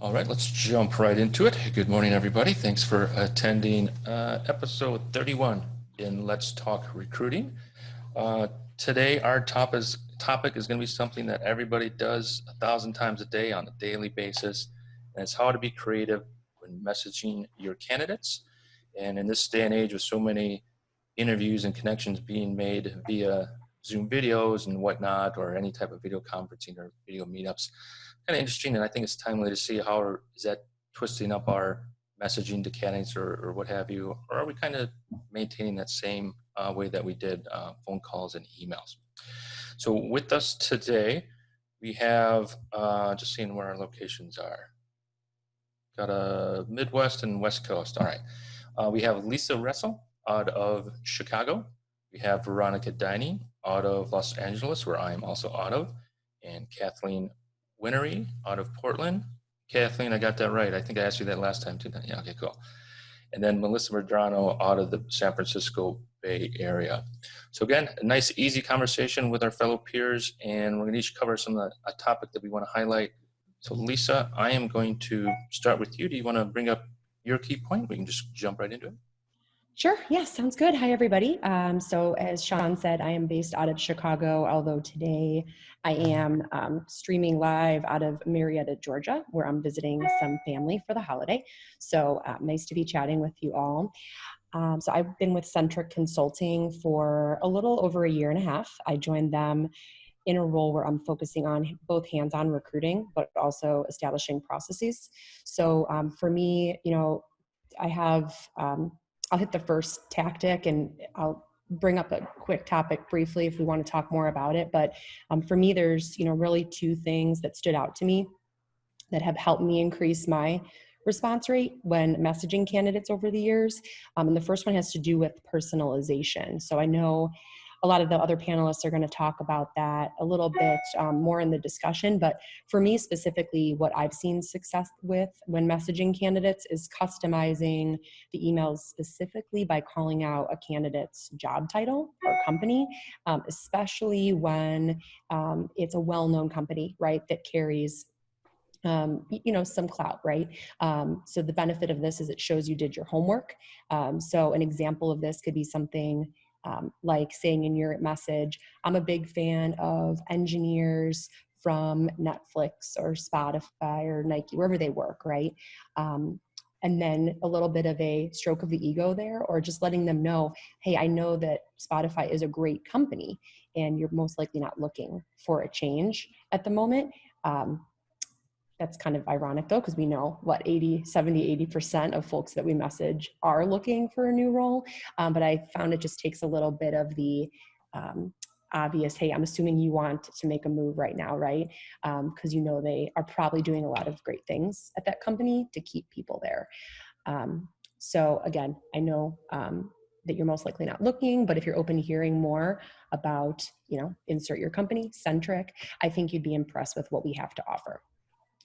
All right, let's jump right into it. Good morning, everybody. Thanks for attending episode 31 in Let's Talk Recruiting. Today, our topic is going to be something that everybody does 1,000 times a day on a daily basis, and it's how to be creative when messaging your candidates. And in this day and age with so many interviews and connections being made via Zoom videos and whatnot, or any type of video conferencing or video meetups, kind of interesting. And I think it's timely to see how is that twisting up our messaging to candidates or what have you, or are we kind of maintaining that same way that we did phone calls and emails? So with us today, we have, just seeing where our locations are. Got a Midwest and West Coast. All right. We have Lisa Russell out of Chicago. We have Veronica Diney out of Los Angeles, where I am also out of, and Kathleen Winery out of Portland. Kathleen, I got that right. I think I asked you that last time too. Yeah, okay, cool. And then Melissa Verdrano out of the San Francisco Bay Area. So again, a nice, easy conversation with our fellow peers, and we're going to each cover a topic that we want to highlight. So Lisa, I am going to start with you. Do you want to bring up your key point? We can just jump right into it. Sure. Yeah, sounds good. Hi, everybody. So as Sean said, I am based out of Chicago, although today I am streaming live out of Marietta, Georgia, where I'm visiting some family for the holiday. So nice to be chatting with you all. So I've been with Centric Consulting for a little over a year and a half. I joined them in a role where I'm focusing on both hands-on recruiting, but also establishing processes. So for me, I have... I'll hit the first tactic and I'll bring up a quick topic briefly if we want to talk more about it. But for me, there's, really two things that stood out to me that have helped me increase my response rate when messaging candidates over the years. And the first one has to do with personalization. So I know a lot of the other panelists are going to talk about that a little bit more in the discussion. But for me specifically, what I've seen success with when messaging candidates is customizing the emails specifically by calling out a candidate's job title or company, especially when it's a well-known company, right, that carries some clout, right? So the benefit of this is it shows you did your homework. So an example of this could be something like saying in your message, I'm a big fan of engineers from Netflix or Spotify or Nike, wherever they work, right? And then a little bit of a stroke of the ego there, or just letting them know, hey, I know that Spotify is a great company and you're most likely not looking for a change at the moment. That's kind of ironic though, because we know what 80% of folks that we message are looking for a new role. But I found it just takes a little bit of the obvious, hey, I'm assuming you want to make a move right now, right? Because they are probably doing a lot of great things at that company to keep people there. So again, I know that you're most likely not looking, but if you're open to hearing more about, insert your company, Centric, I think you'd be impressed with what we have to offer.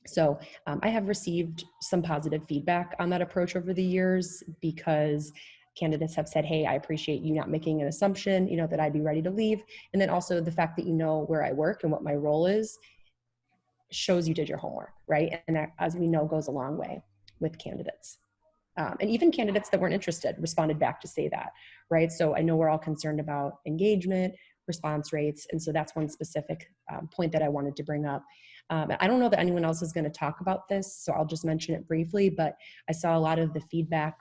So I have received some positive feedback on that approach over the years because candidates have said, hey, I appreciate you not making an assumption, that I'd be ready to leave. And then also the fact that where I work and what my role is shows you did your homework, right? And that, as we know, goes a long way with candidates. And even candidates that weren't interested responded back to say that, right? So I know we're all concerned about engagement, response rates. And so that's one specific point that I wanted to bring up. I don't know that anyone else is going to talk about this, so I'll just mention it briefly, but I saw a lot of the feedback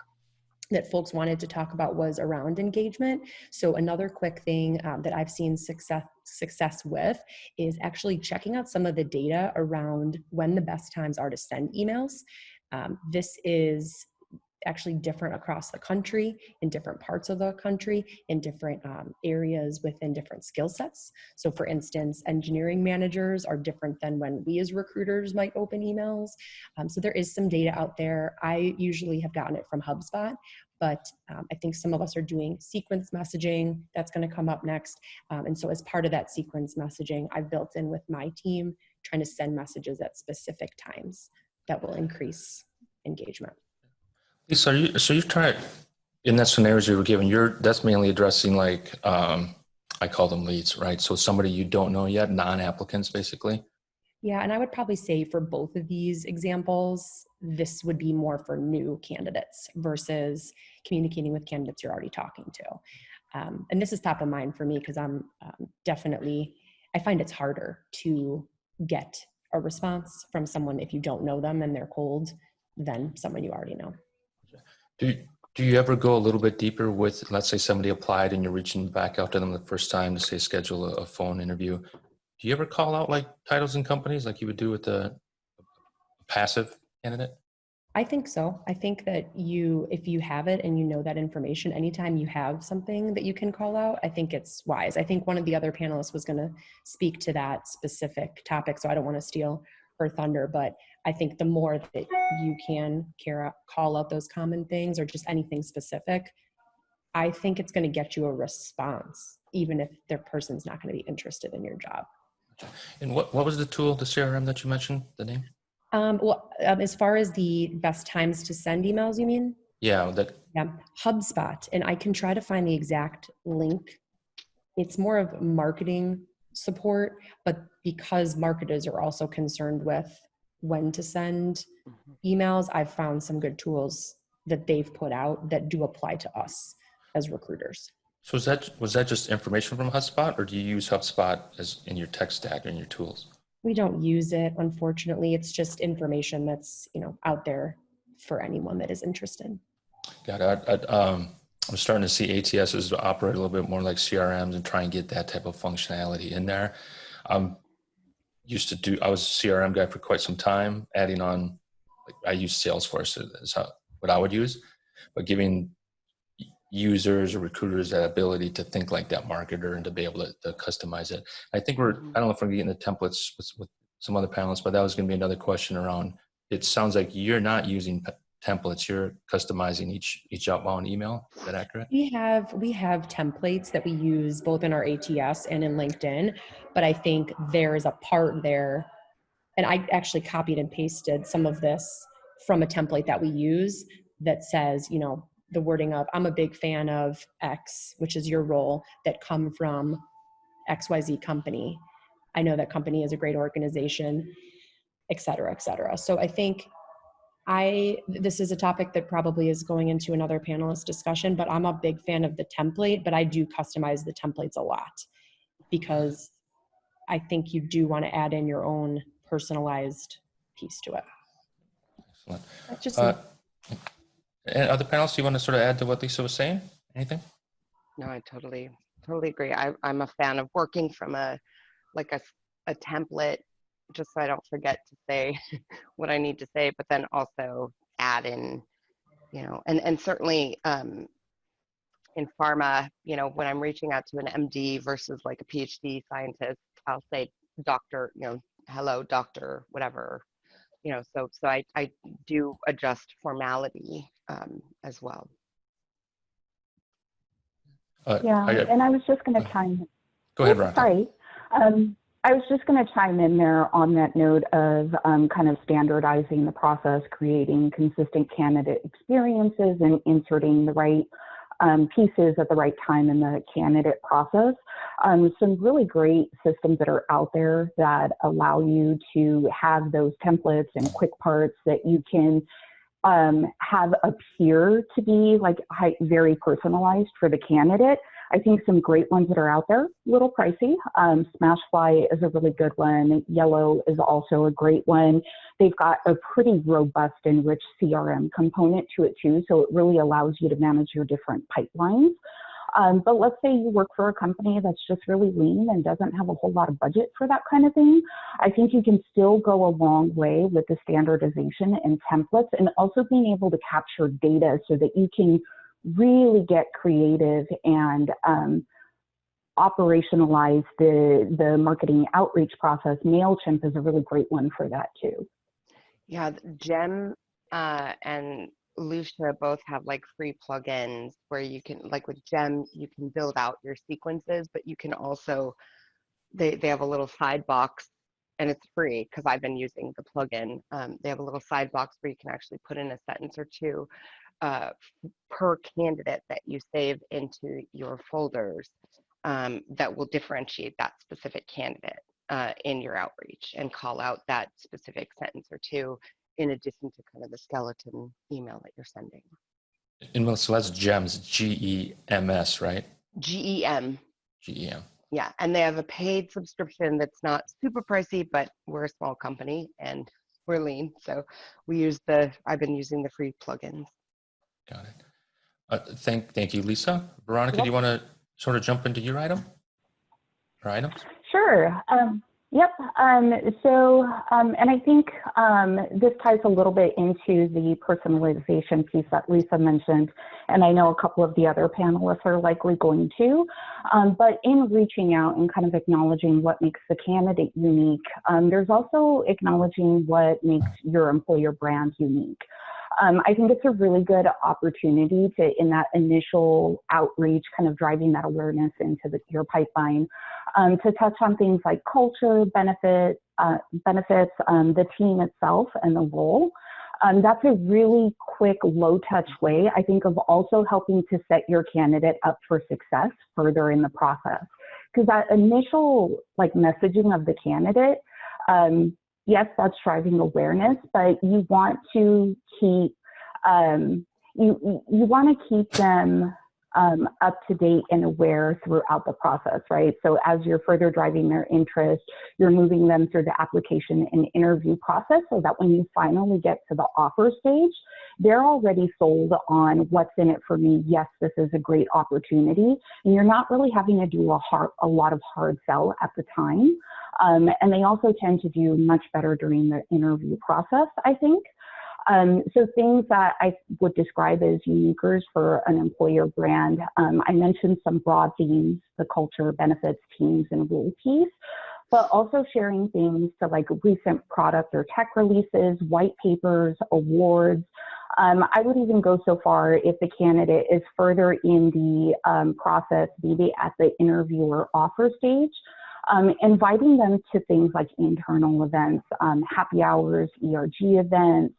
that folks wanted to talk about was around engagement. So another quick thing that I've seen success with is actually checking out some of the data around when the best times are to send emails. This is actually different across the country, in different parts of the country, in different areas within different skill sets. So for instance, engineering managers are different than when we as recruiters might open emails. So there is some data out there. I usually have gotten it from HubSpot, but I think some of us are doing sequence messaging. That's going to come up next. And so as part of that sequence messaging, I've built in with my team, trying to send messages at specific times that will increase engagement. So you're trying, in that scenarios you were given, that's mainly addressing like, I call them leads, right? So somebody you don't know yet, non-applicants basically. Yeah, and I would probably say for both of these examples, this would be more for new candidates versus communicating with candidates you're already talking to. And this is top of mind for me because I'm definitely, I find it's harder to get a response from someone if you don't know them and they're cold than someone you already know. Do you ever go a little bit deeper with, let's say somebody applied and you're reaching back out to them the first time to say schedule a phone interview? Do you ever call out like titles and companies like you would do with a passive candidate? I think so. I think that you, if you have it and you know that information, anytime you have something that you can call out, I think it's wise. I think one of the other panelists was going to speak to that specific topic, so I don't want to steal her thunder, but I think the more that you can call out those common things or just anything specific, I think it's going to get you a response, even if their person's not going to be interested in your job. And what was the tool, the CRM that you mentioned, the name? As far as the best times to send emails, you mean? Yeah, that. Yeah, HubSpot, and I can try to find the exact link. It's more of marketing support, but because marketers are also concerned with when to send emails, I've found some good tools that they've put out that do apply to us as recruiters. So was that just information from HubSpot, or do you use HubSpot as in your tech stack and your tools? We don't use it, unfortunately. It's just information that's, out there for anyone that is interested. Got it. I'm starting to see ATSs operate a little bit more like CRMs and try and get that type of functionality in there. I was a CRM guy for quite some time, adding on, like I use Salesforce as what I would use, but giving users or recruiters that ability to think like that marketer and to be able to customize it. I think I don't know if I'm getting the templates with some other panelists, but that was going to be another question around, it sounds like you're not using templates, you're customizing each outbound email. Is that accurate? We have templates that we use both in our ATS and in LinkedIn, but I think there is a part there, and I actually copied and pasted some of this from a template that we use that says, the wording of, I'm a big fan of X, which is your role, that come from XYZ company. I know that company is a great organization, et cetera, et cetera. So I think this is a topic that probably is going into another panelist discussion, but I'm a big fan of the template, but I do customize the templates a lot because I think you do want to add in your own personalized piece to it. Excellent. That's just and other panelists, do you want to sort of add to what Lisa was saying? Anything? No, I totally agree. I'm a fan of working from a template, just so I don't forget to say what I need to say, but then also add in, and certainly in pharma, when I'm reaching out to an MD versus like a PhD scientist, I'll say doctor, hello, doctor, whatever, so I do adjust formality as well. And I was just going to chime. Go ahead, Veronica. Sorry. I was just going to chime in there on that note of kind of standardizing the process, creating consistent candidate experiences, and inserting the right pieces at the right time in the candidate process. Some really great systems that are out there that allow you to have those templates and quick parts that you can have appear to be like very personalized for the candidate. I think some great ones that are out there, a little pricey. Smashfly is a really good one. Yellow is also a great one. They've got a pretty robust and rich CRM component to it too, so it really allows you to manage your different pipelines. But let's say you work for a company that's just really lean and doesn't have a whole lot of budget for that kind of thing. I think you can still go a long way with the standardization and templates, and also being able to capture data so that you can really get creative and operationalize the marketing outreach process. Mailchimp is a really great one for that too. Yeah, Gem and Lucia both have like free plugins where you can, like with Gem, you can build out your sequences, but you can also, they have a little side box, and it's free because I've been using the plugin. They have a little side box where you can actually put in a sentence or two per candidate that you save into your folders that will differentiate that specific candidate. in your outreach and call out that specific sentence or two in addition to kind of the skeleton email that you're sending. And so that's GEMS, GEMS, right? GEM. GEM. Yeah, and they have a paid subscription that's not super pricey, but we're a small company and we're lean, so I've been using the free plugins. Got it. Thank you, Lisa. Veronica, Yep. do you want to sort of jump into your item or items? Sure. Yep. And I think this ties a little bit into the personalization piece that Lisa mentioned, and I know a couple of the other panelists are likely going to. But in reaching out and kind of acknowledging what makes the candidate unique, there's also acknowledging what makes your employer brand unique. I think it's a really good opportunity to, in that initial outreach, kind of driving that awareness into your pipeline, to touch on things like culture, benefits, the team itself, and the role. That's a really quick, low-touch way, I think, of also helping to set your candidate up for success further in the process. Because that initial messaging of the candidate, yes, that's driving awareness, but you want to keep you want to keep them up to date and aware throughout the process, right? So as you're further driving their interest, you're moving them through the application and interview process so that when you finally get to the offer stage, they're already sold on what's in it for me. Yes, this is a great opportunity. And you're not really having to do a lot of hard sell at the time. And they also tend to do much better during the interview process, I think. So things that I would describe as uniquers for an employer brand, I mentioned some broad themes, the culture, benefits, teams, and role piece, but also sharing things to recent product or tech releases, white papers, awards. I would even go so far if the candidate is further in the process, maybe at the interview or offer stage, inviting them to things like internal events, happy hours, ERG events,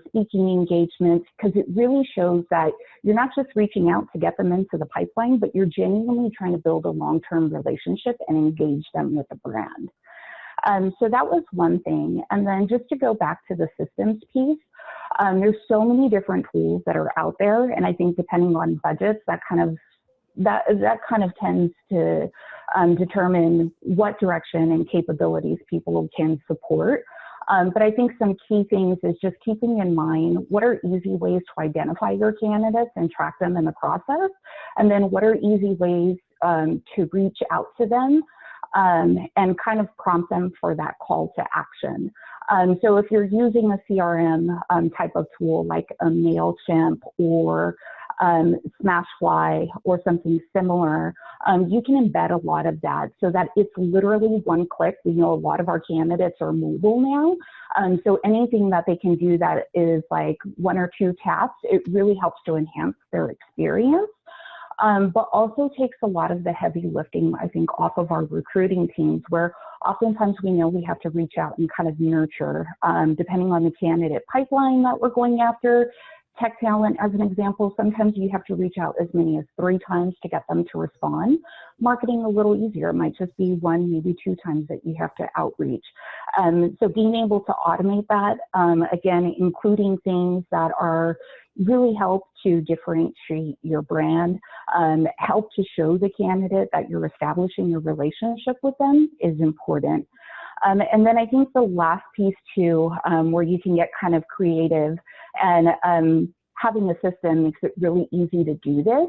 speaking engagements, because it really shows that you're not just reaching out to get them into the pipeline, but you're genuinely trying to build a long-term relationship and engage them with the brand. So that was one thing. And then just to go back to the systems piece, there's so many different tools that are out there, and I think depending on budgets, that kind of tends to determine what direction and capabilities people can support. But I think some key things is just keeping in mind what are easy ways to identify your candidates and track them in the process, and then what are easy ways to reach out to them and kind of prompt them for that call to action. So if you're using a CRM type of tool like a Mailchimp or Smashfly or something similar, you can embed a lot of that so that it's literally one click. We know a lot of our candidates are mobile now. So anything that they can do that is like one or two taps, it really helps to enhance their experience. But also takes a lot of the heavy lifting, I think, off of our recruiting teams, where oftentimes we know we have to reach out and kind of nurture, depending on the candidate pipeline that we're going after. Tech talent, as an example, sometimes you have to reach out as many as 3 times to get them to respond. Marketing a little easier. It might just be 1, maybe 2 times that you have to outreach. So being able to automate that, again, including things that are really help to differentiate your brand, help to show the candidate that you're establishing your relationship with them is important. And then I think the last piece too, where you can get kind of creative and having a system makes it really easy to do this,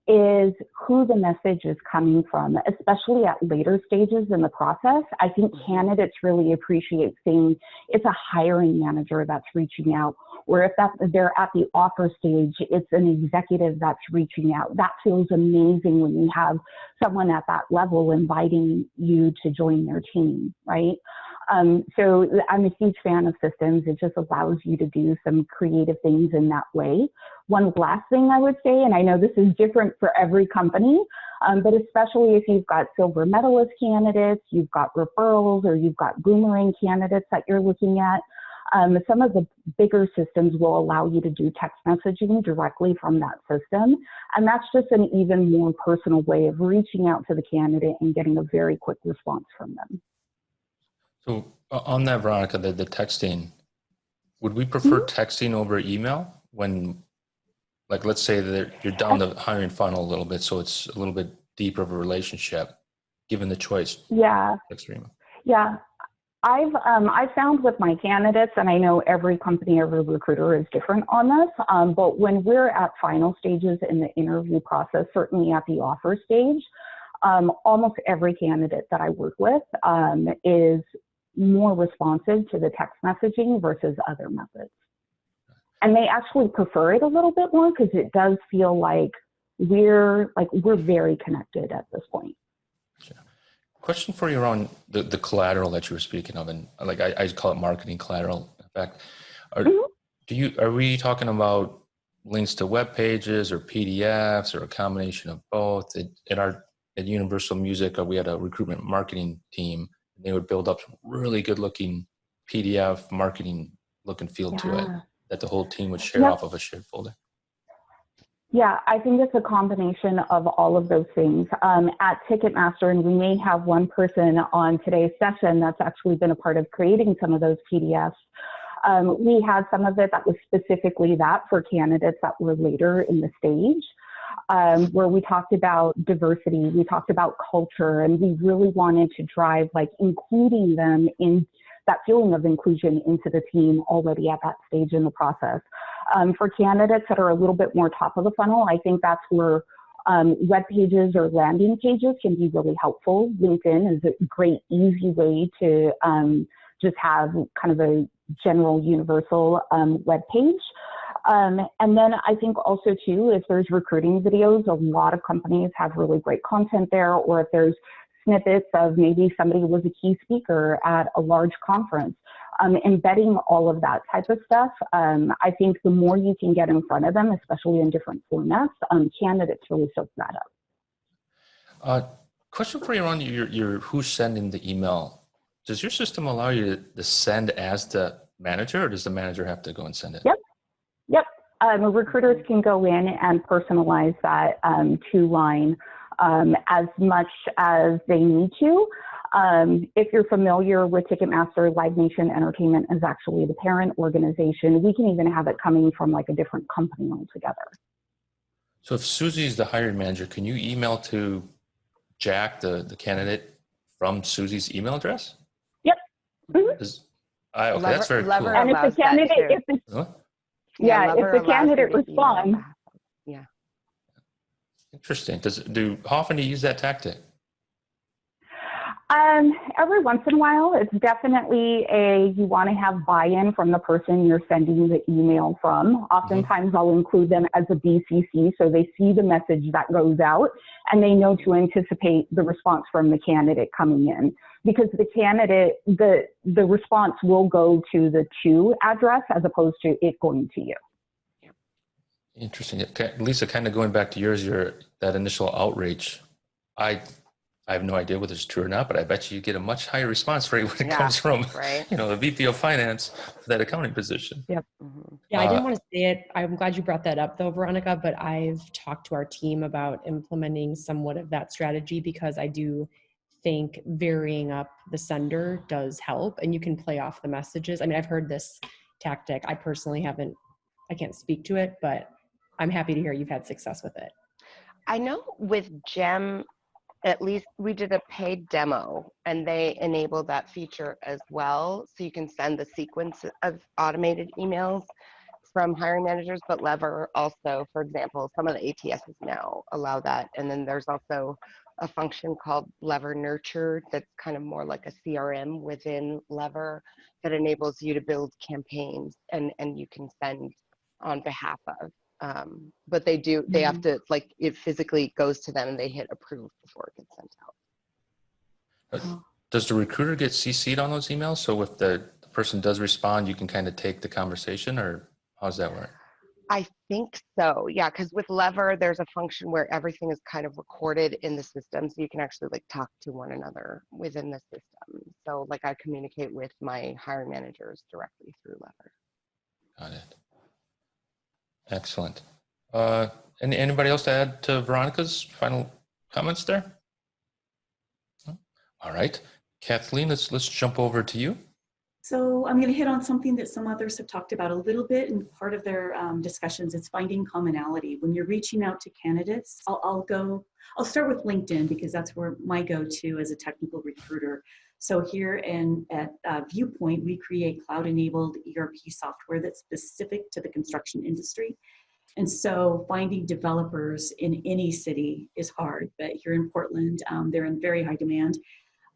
is who the message is coming from, especially at later stages in the process. I think candidates really appreciate saying it's a hiring manager that's reaching out, or if they're at the offer stage, it's an executive that's reaching out. That feels amazing when you have someone at that level inviting you to join their team, right? So I'm a huge fan of systems. It just allows you to do some creative things in that way. One last thing I would say, and I know this is different for every company, but especially if you've got silver medalist candidates, you've got referrals, or you've got boomerang candidates that you're looking at, some of the bigger systems will allow you to do text messaging directly from that system. And that's just an even more personal way of reaching out to the candidate and getting a very quick response from them. So on that, Veronica, the texting, would we prefer texting over email when, like, let's say that you're down the hiring funnel a little bit, so it's a little bit deeper of a relationship, given the choice? Yeah, Text or email. yeah. I've found with my candidates, and I know every company, every recruiter is different on this, but when we're at final stages in the interview process, certainly at the offer stage, almost every candidate that I work with is more responsive to the text messaging versus other methods. And they actually prefer it a little bit more because it does feel like we're very connected at this point. Question for you on the collateral that you were speaking of, and like I call it marketing collateral. In fact, are we talking about links to web pages or PDFs or a combination of both? At Universal Music, we had a recruitment marketing team. And they would build up some really good looking PDF marketing look and feel to it that the whole team would share off of a shared folder. Yeah, I think it's a combination of all of those things. At Ticketmaster, and we may have one person on today's session that's actually been a part of creating some of those PDFs. We had some of it that was specifically that for candidates that were later in the stage, where we talked about diversity, we talked about culture, and we really wanted to drive like including them in that feeling of inclusion into the team already at that stage in the process. For candidates that are a little bit more top of the funnel, I think that's where web pages or landing pages can be really helpful. LinkedIn is a great, easy way to just have kind of a general universal web page. And then I think also too, if there's recruiting videos, a lot of companies have really great content there, or if there's snippets of maybe somebody was a key speaker at a large conference, embedding all of that type of stuff. I think the more you can get in front of them, especially in different formats, candidates really soak that up. Question for you on your who's sending the email. Does your system allow you to send as the manager, or does the manager have to go and send it? Yep. Recruiters can go in and personalize that two-line as much as they need to. If you're familiar with Ticketmaster, Live Nation Entertainment is actually the parent organization. We can even have it coming from like a different company altogether. So if Susie is the hiring manager, can you email to Jack, the candidate, from Susie's email address? Yep. Okay, that's very cool. And if the candidate, if the candidate responds, yeah. Interesting. How often do you use that tactic? Every once in a while. It's definitely you want to have buy-in from the person you're sending the email from. Oftentimes I'll include them as a BCC so they see the message that goes out and they know to anticipate the response from the candidate coming in, because the candidate, the response will go to the to address as opposed to it going to you. Interesting. Lisa, kind of going back to yours, that initial outreach, I have no idea whether it's true or not, but I bet you get a much higher response rate when it comes from, the VP of Finance for that accounting position. Yep. Yeah, I didn't want to say it. I'm glad you brought that up though, Veronica, but I've talked to our team about implementing somewhat of that strategy, because I do think varying up the sender does help, and you can play off the messages. I mean, I've heard this tactic. I personally I can't speak to it, but I'm happy to hear you've had success with it. I know with GEM, at least we did a paid demo and they enabled that feature as well. So you can send the sequence of automated emails from hiring managers, but Lever also, for example, some of the ATSs now allow that. And then there's also a function called Lever Nurture that's kind of more like a CRM within Lever that enables you to build campaigns and you can send on behalf of. But they have to, like, it physically goes to them and they hit approve before it gets sent out. Does the recruiter get CC'd on those emails? So if the person does respond, you can kind of take the conversation, or how does that work? I think so, yeah, because with Lever, there's a function where everything is kind of recorded in the system, so you can actually like talk to one another within the system. So like I communicate with my hiring managers directly through Lever. Got it. Excellent. Anybody else to add to Veronica's final comments there? All right. Kathleen, let's jump over to you. So I'm going to hit on something that some others have talked about a little bit in part of their discussions. It's finding commonality. When you're reaching out to candidates, I'll start with LinkedIn because that's where my go-to as a technical recruiter. So here at Viewpoint, we create cloud-enabled ERP software that's specific to the construction industry. And so finding developers in any city is hard, but here in Portland, they're in very high demand,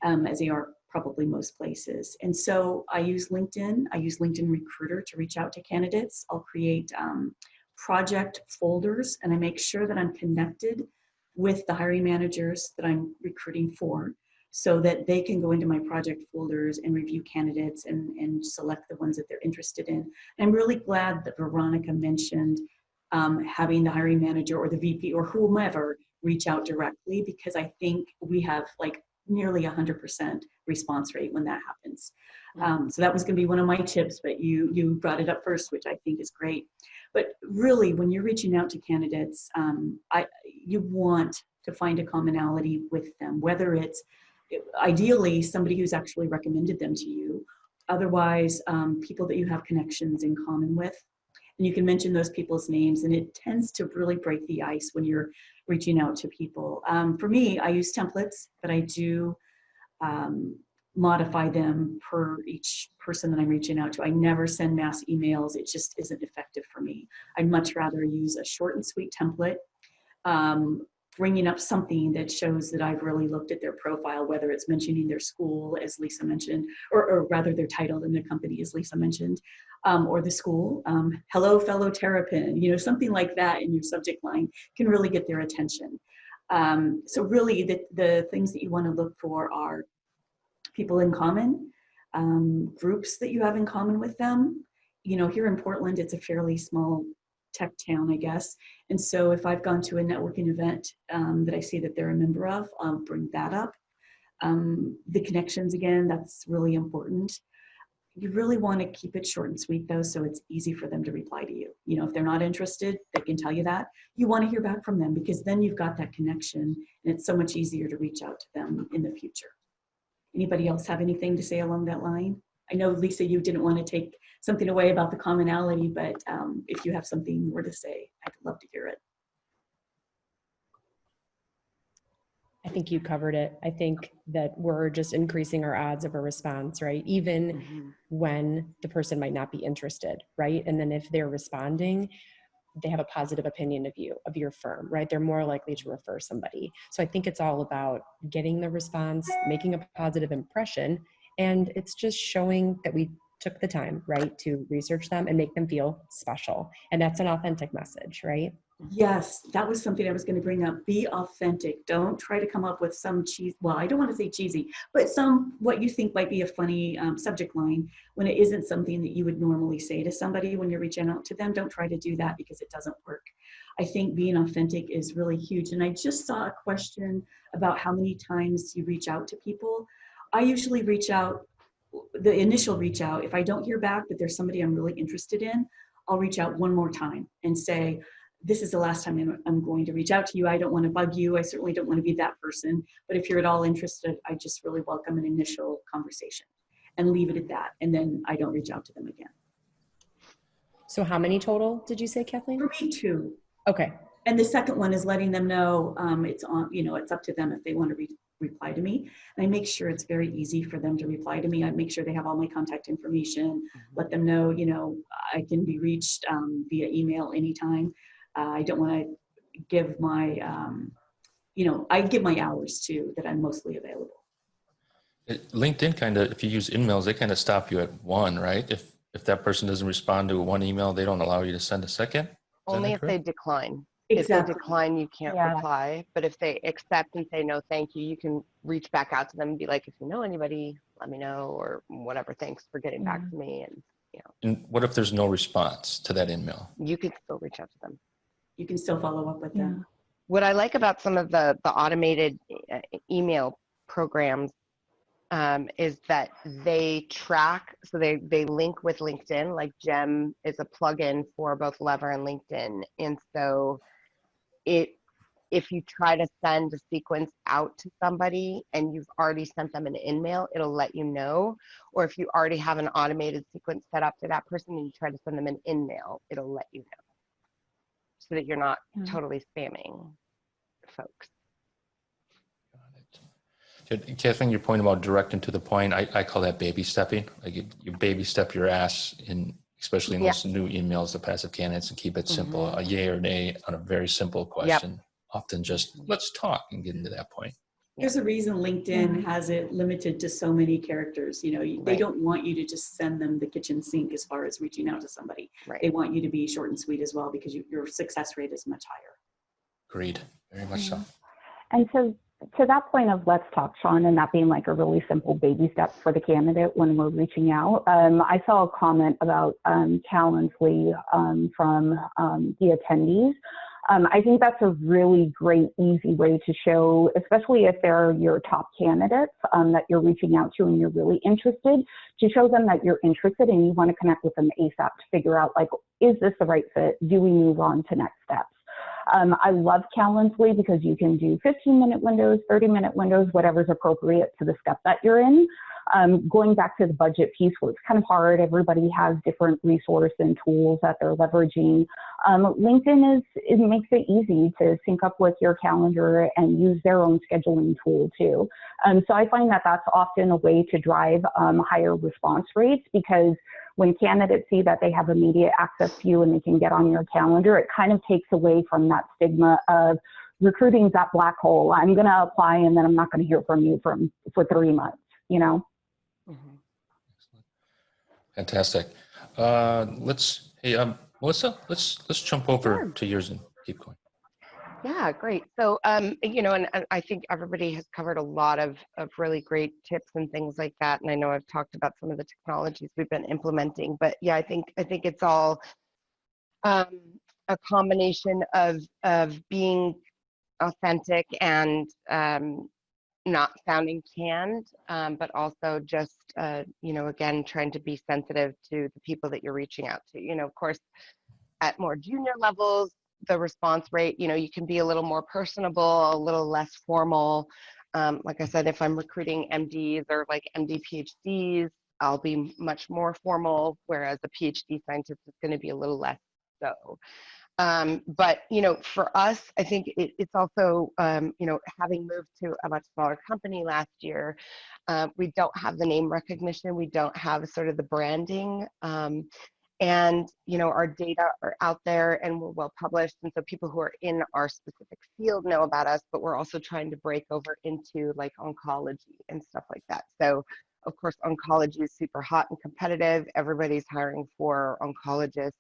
as they are probably most places. And so I use LinkedIn. I use LinkedIn Recruiter to reach out to candidates. I'll create project folders, and I make sure that I'm connected with the hiring managers that I'm recruiting for so that they can go into my project folders and review candidates and select the ones that they're interested in. And I'm really glad that Veronica mentioned having the hiring manager or the VP or whomever reach out directly, because I think we have like nearly 100% response rate when that happens. So that was going to be one of my tips, but you brought it up first, which I think is great. But really, when you're reaching out to candidates, you want to find a commonality with them, whether it's ideally somebody who's actually recommended them to you, otherwise people that you have connections in common with. And you can mention those people's names, and it tends to really break the ice when you're reaching out to people. For me, I use templates, but I do modify them per each person that I'm reaching out to. I never send mass emails. It just isn't effective for me. I'd much rather use a short and sweet template, bringing up something that shows that I've really looked at their profile, whether it's mentioning their school, as Lisa mentioned, or rather their title in the company, as Lisa mentioned, or the school. Hello, fellow Terrapin, something like that in your subject line can really get their attention. So really the things that you want to look for are people in common, groups that you have in common with them. Here in Portland, it's a fairly small tech town, I guess. And so if I've gone to a networking event that I see that they're a member of, I'll bring that up. The connections, again, that's really important. You really want to keep it short and sweet though, so it's easy for them to reply to you. If they're not interested, they can tell you that. You want to hear back from them because then you've got that connection and it's so much easier to reach out to them in the future. Anybody else have anything to say along that line? I know, Lisa, you didn't want to take something away about the commonality, but if you have something more to say, I'd love to hear it. I think you covered it. I think that we're just increasing our odds of a response, right? Even when the person might not be interested, right? And then if they're responding, they have a positive opinion of you, of your firm, right? They're more likely to refer somebody. So I think it's all about getting the response, making a positive impression, and it's just showing that we took the time, right, to research them and make them feel special. And that's an authentic message, right? Yes, that was something I was going to bring up. Be authentic. Don't try to come up with some cheese. Well, I don't want to say cheesy, but what you think might be a funny subject line when it isn't something that you would normally say to somebody when you're reaching out to them. Don't try to do that because it doesn't work. I think being authentic is really huge. And I just saw a question about how many times you reach out to people. I usually reach out, the initial reach out, if I don't hear back, but there's somebody I'm really interested in, I'll reach out one more time and say, this is the last time I'm going to reach out to you. I don't want to bug you. I certainly don't want to be that person. But if you're at all interested, I just really welcome an initial conversation and leave it at that. And then I don't reach out to them again. So how many total did you say, Kathleen? For me, 2. Okay. And the second one is letting them know it's on, it's up to them if they want to reply to me. And I make sure it's very easy for them to reply to me. I make sure they have all my contact information, let them know, I can be reached via email anytime. I don't want to give my, I give my hours too that I'm mostly available. LinkedIn kind of, if you use emails, they kind of stop you at 1, right? If that person doesn't respond to one email, they don't allow you to send a second? Only if they decline. Exactly. If they decline, you can't reply. But if they accept and say, no, thank you, you can reach back out to them and be like, if you know anybody, let me know, or whatever. Thanks for getting back to me. And, And what if there's no response to that email? you can still reach out to them. You can still follow up with them. What I like about some of the automated email programs is that they track, so they link with LinkedIn. Like Gem is a plugin for both Lever and LinkedIn. And so it if you try to send a sequence out to somebody and you've already sent them an in-mail, it'll let you know. Or if you already have an automated sequence set up for that person and you try to send them an in-mail, it'll let you know, so that you're not totally spamming folks. Kathleen, your point about direct and to the point, I call that baby stepping. Like you baby step your ass in, especially in those new emails to passive candidates, and keep it simple, a yay or nay on a very simple question. Often just let's talk and get into that point. There's a reason LinkedIn has it limited to so many characters. You know, they don't want you to just send them the kitchen sink as far as reaching out to somebody. They want you to be short and sweet as well, because your success rate is much higher. Agreed. Very much so. And so to that point of let's talk, Sean, and that being like a really simple baby step for the candidate when we're reaching out, I saw a comment about Calendly from the attendees. I think that's a really great, easy way to show, especially if they're your top candidates that you're reaching out to and you're really interested, to show them that you're interested and you want to connect with them ASAP to figure out, like, is this the right fit? Do we move on to next steps? I love Calendly because you can do 15-minute windows, 30-minute windows, whatever's appropriate to the step that you're in. Going back to the budget piece, where it's kind of hard, everybody has different resources and tools that they're leveraging. LinkedIn it makes it easy to sync up with your calendar and use their own scheduling tool too. So I find that that's often a way to drive higher response rates, because when candidates see that they have immediate access to you and they can get on your calendar, it kind of takes away from that stigma of recruiting's that black hole. I'm going to apply and then I'm not going to hear from you for 3 months, you know? Fantastic. Melissa, let's jump over to yours and keep going. Yeah, great. So, you know, and I think everybody has covered a lot of really great tips and things like that. And I know I've talked about some of the technologies we've been implementing, but yeah, I think it's all a combination of being authentic and not sounding canned, but also just, you know, again, trying to be sensitive to the people that you're reaching out to. You know, of course, at more junior levels, the response rate, you know, you can be a little more personable, a little less formal. Like I said, if I'm recruiting MDs or like MD PhDs, I'll be much more formal, whereas a PhD scientist is going to be a little less so. But, you know, for us, I think it's also, you know, having moved to a much smaller company last year, we don't have the name recognition. We don't have sort of the branding. And, you know, our data are out there and we're well published. And so people who are in our specific field know about us, but we're also trying to break over into like oncology and stuff like that. So, of course, oncology is super hot and competitive. Everybody's hiring for oncologists.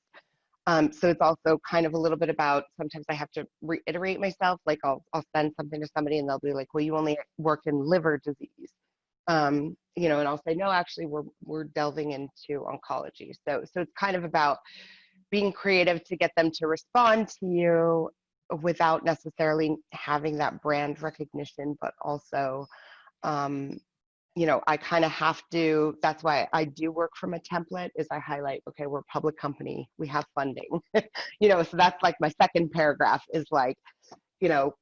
So it's also kind of a little bit about, sometimes I have to reiterate myself, like I'll send something to somebody and they'll be like, well, you only work in liver disease. You know, and I'll say, no, actually we're delving into oncology. So it's kind of about being creative to get them to respond to you without necessarily having that brand recognition, but also, you know, I kind of have to, that's why I do work from a template, is I highlight, okay, we're a public company, we have funding, you know, so that's like my second paragraph is like, you know,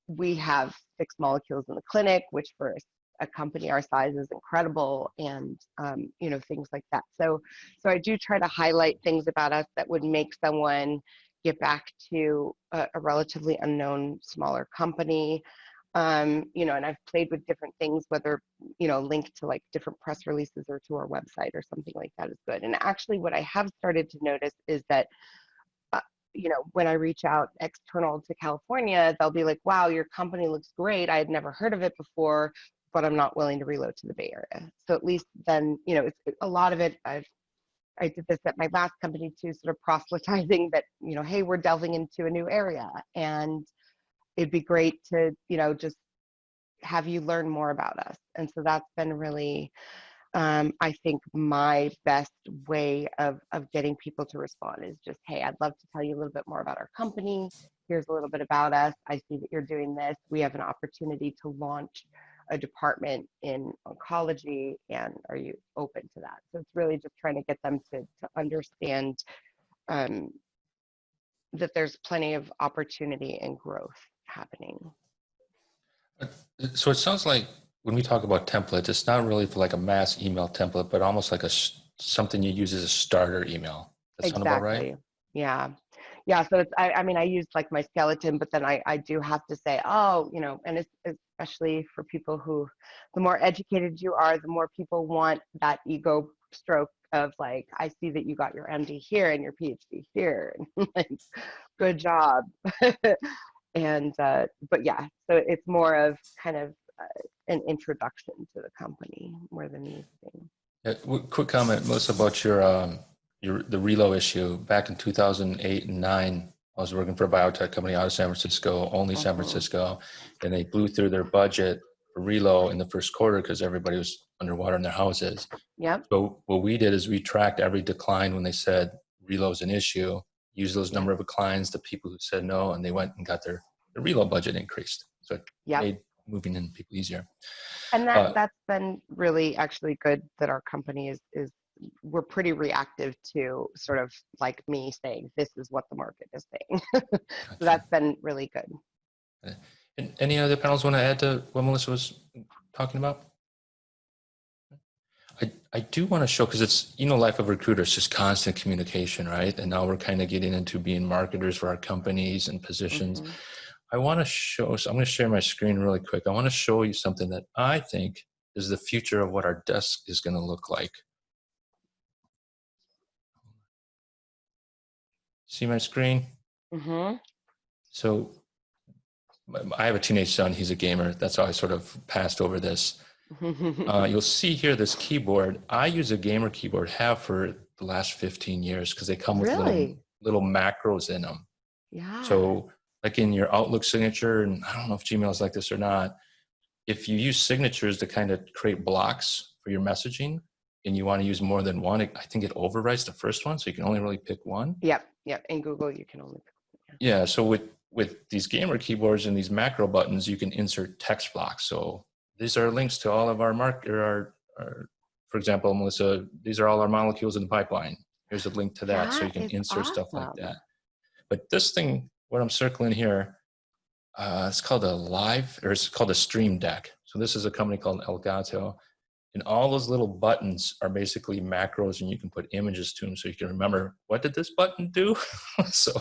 we have 6 molecules in the clinic, which for a company our size is incredible, and you know, things like that. So I do try to highlight things about us that would make someone get back to a relatively unknown smaller company. You know, and I've played with different things, whether, you know, linked to like different press releases or to our website or something like that is good. And actually what I have started to notice is that you know, when I reach out external to California, they'll be like, wow, your company looks great. I had never heard of it before, but I'm not willing to reload to the Bay Area. So at least then, you know, it's a lot of it. I did this at my last company too, sort of proselytizing that, you know, hey, we're delving into a new area, and it'd be great to, you know, just have you learn more about us. And so that's been really, I think my best way of getting people to respond is just, hey, I'd love to tell you a little bit more about our company. Here's a little bit about us. I see that you're doing this. We have an opportunity to launch a department in oncology, and are you open to that? So it's really just trying to get them to understand that there's plenty of opportunity and growth happening. So it sounds like when we talk about templates, it's not really for like a mass email template, but almost like something you use as a starter email. That sound about right? Exactly. Yeah. Yeah. So it's, I mean, I use like my skeleton, but then I do have to say, oh, you know, and it's especially for people who, the more educated you are, the more people want that ego stroke of like, I see that you got your MD here and your PhD here. And like, good job. And, but yeah, so it's more of kind of an introduction to the company more than anything. Yeah, quick comment, Melissa, about the relo issue. Back in 2008 and 9, I was working for a biotech company out of San Francisco, only San Francisco, and they blew through their budget for relo in the first quarter because everybody was underwater in their houses. Yep. So what we did is we tracked every decline when they said relo is an issue, used those number of declines, the people who said no, and they went and got their relo budget increased. So it made moving in people easier. And that's been really actually good that our company is we're pretty reactive to sort of like me saying, this is what the market is saying. So that's been really good. And any other panels want to add to what Melissa was talking about? I do want to show, because it's, life of recruiters, just constant communication, right? And now we're kind of getting into being marketers for our companies and positions. I want to show, so I'm going to share my screen really quick. I want to show you something that I think is the future of what our desk is going to look like. See my screen? So I have a teenage son. He's a gamer. That's how I sort of passed over this. You'll see here this keyboard. I use a gamer keyboard, have for the last 15 years, because they come with little macros in them. Yeah. So like in your Outlook signature, and I don't know if Gmail is like this or not, if you use signatures to kind of create blocks for your messaging and you want to use more than one, I think it overwrites the first one, so you can only really pick one. Yep. In Google, you can only pick one. Yeah, so with these gamer keyboards and these macro buttons, you can insert text blocks. So these are links to all of our for example, Melissa, these are all our molecules in the pipeline. Here's a link to that, so you can insert stuff like that. But this thing, what I'm circling here, it's called it's called a Stream Deck. So this is a company called Elgato, and all those little buttons are basically macros, and you can put images to them, so you can remember, what did this button do? So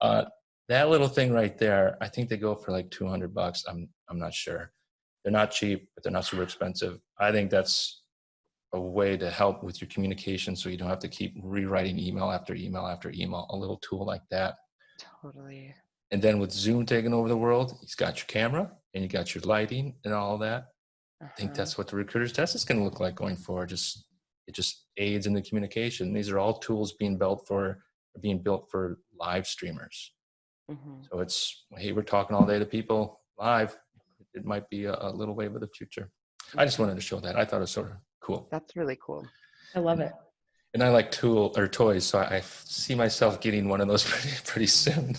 that little thing right there, I think they go for like $200. I'm not sure. They're not cheap, but they're not super expensive. I think that's a way to help with your communication, so you don't have to keep rewriting email after email after email. A little tool like that. Totally. And then with Zoom taking over the world, you've got your camera and you got your lighting and all that. I think that's what the recruiter's desk is going to look like going forward. It just aids in the communication. These are all tools being built for live streamers. So it's, hey, we're talking all day to people live. It might be a little wave of the future. I just wanted to show that. I thought it was sort of cool. That's really cool. I love it. And I like toys, so I see myself getting one of those pretty soon.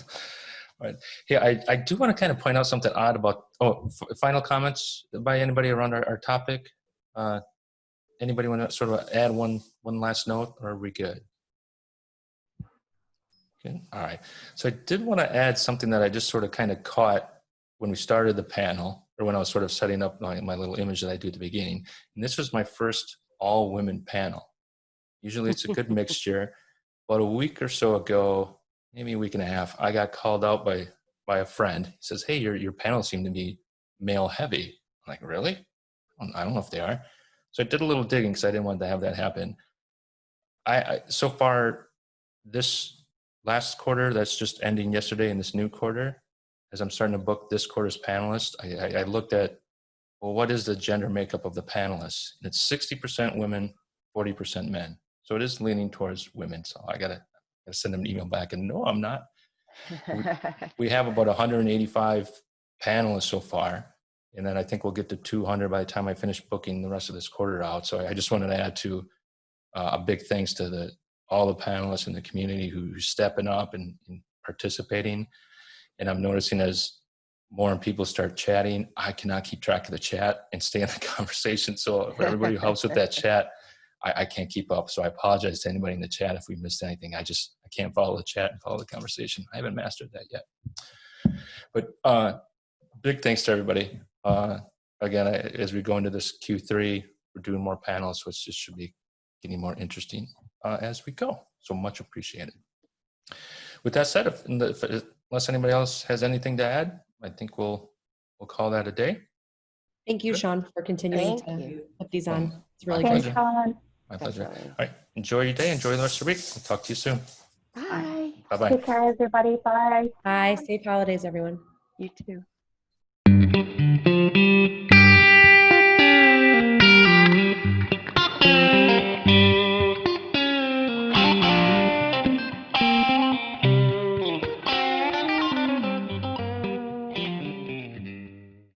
Right. Yeah, I do want to kind of point out something odd about, final comments by anybody around our topic? Anybody want to sort of add one last note, or are we good? Good. All right. So I did want to add something that I just sort of kind of caught when we started the panel, or when I was sort of setting up my little image that I do at the beginning. And this was my first all-women panel. Usually it's a good mixture. About a week or so ago, maybe a week and a half, I got called out by a friend. He says, hey, your panels seem to be male heavy. I'm like, really? I don't know if they are. So I did a little digging because I didn't want to have that happen. I so far, this last quarter that's just ending yesterday, in this new quarter, as I'm starting to book this quarter's panelists, I looked at, well, what is the gender makeup of the panelists? And it's 60% women, 40% men. So it is leaning towards women. So I gotta send them an email back, and no, I'm not. We have about 185 panelists so far, and then I think we'll get to 200 by the time I finish booking the rest of this quarter out. So I just wanted to add to a big thanks to all the panelists in the community who's stepping up and participating. And I'm noticing as more people start chatting, I cannot keep track of the chat and stay in the conversation. So for everybody who helps with that chat, I can't keep up. So I apologize to anybody in the chat if we missed anything. I can't follow the chat and follow the conversation. I haven't mastered that yet. But big thanks to everybody. Again, as we go into this Q3, we're doing more panels, so it just should be getting more interesting as we go. So much appreciated. With that said, unless anybody else has anything to add, I think we'll call that a day. Thank you, Good. Sean, for continuing Thank to you. put these on. It's really My good. Thanks, pleasure. Sean. My pleasure. Definitely. All right. Enjoy your day. Enjoy the rest of the week. We'll talk to you soon. Bye. Bye-bye. Take care, everybody. Bye. Bye. Safe holidays, everyone. You too.